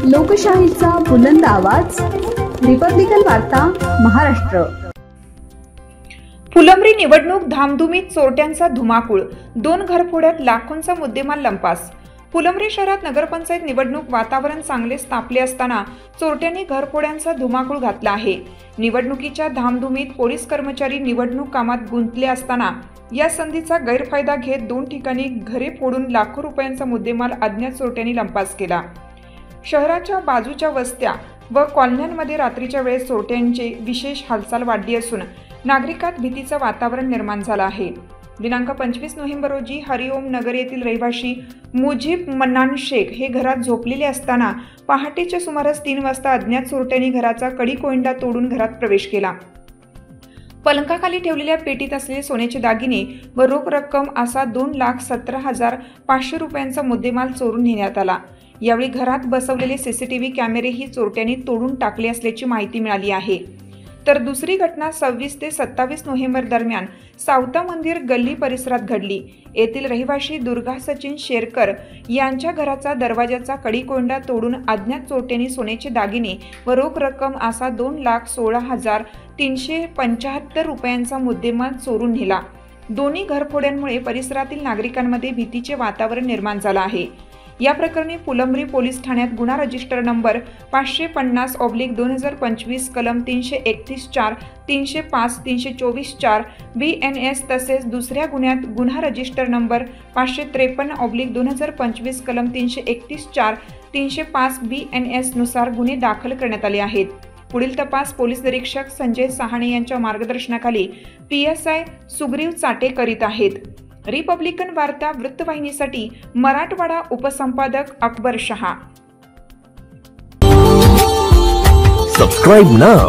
लोकशाहीचा बुलंद आवाज, रिपब्लिकन वार्ता, महाराष्ट्र। फुलंब्री निवडणूक धामधुमीत, चोरट्यांचा धुमाकूळ, 2 घरफोड्यात लाखोंचा मुद्देमाल लंपास। फुलंब्री शहरात नगरपंचायत निवडणूक वातावरण चांगलेच तापले असताना चोरट्यांनी घरफोड्यांचा धुमाकूळ घातला आहे। निवडणुकीच्या धामधुमीत पोलीस कर्मचारी निवडणूक कामात गुंतले असताना या संधीचा गैरफायदा घेत 2 ठिकाणी घरे फोडून लाखो रुपयांचा मुद्देमाल अज्ञात चोरट्यांनी लंपास केला। शहराच्या बाजूच्या वस्त्या व कॉलन्यांमध्ये रात्रीच्या वेळेस चोरट्यांची विशेष हालचाल वाढली असून नागरिकांत भीतीचं वातावरण निर्माण झालं आहे। दिनांक 25 नोव्हेंबर रोजी हरिओम नगर येथील रहिवासी मुजीब मन्नान शेख हे घरात झोपलेले असताना पहाटेच्या सुमारास 3 वाजता अज्ञात चोरट्यांनी घराचा कडी-कोंडा तोडून घरात प्रवेश केला। पलंगाखाली ठेवलेल्या पेटीत असलेले सोन्याचे दागिने व रोख रक्कम असा 2,17,500 रुपयांचा मुद्देमाल चोरून नेण्यात आला। यावेळी घरात बसवलेले सीसीटीव्ही कॅमेरेही चोरट्यांनी तोडून टाकले असल्याची माहिती मिळाली आहे। तर दुसरी घटना 26 ते 27 नोव्हेंबर दरम्यान सावता मंदिर गल्ली परिसरात घडली। येथील रहिवासी दुर्गा सचिन शेरकर यांच्या घराचा दरवाजाचा कडी-कोंडा तोडून अज्ञात चोरट्यांनी सोन्याचे दागिने व रोख रक्कम असा 2,16,375 रुपयांचा मुद्देमाल चोरून नेला। दोन्ही घरफोड्यांमुळे परिसरातील नागरिकांमध्ये भीतीचे वातावरण निर्माण झाले आहे। या प्रकरणी फुलंब्री पोलीस ठाण्यात गुन्हा रजिस्टर नंबर 550/2025 कलम 331/4, 305, 324/4 BNS तसेच दुसऱ्या गुन्ह्यात गुन्हा रजिस्टर नंबर 553/2025 कलम 331/4, 305 BNS नुसार गुन्हे दाखल करण्यात आले आहेत। पुढील तपास पोलीस निरीक्षक संजय सहाणे यांच्या मार्गदर्शनाखाली PSI सुग्रीव चाटे करीत आहेत। रिपब्लिकन वार्ता वृत्तवाहिनीसाठी Marathwada उपसंपादक Akbar Shah. Subscribe now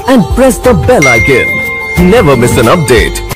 and press the bell icon. Never miss an update.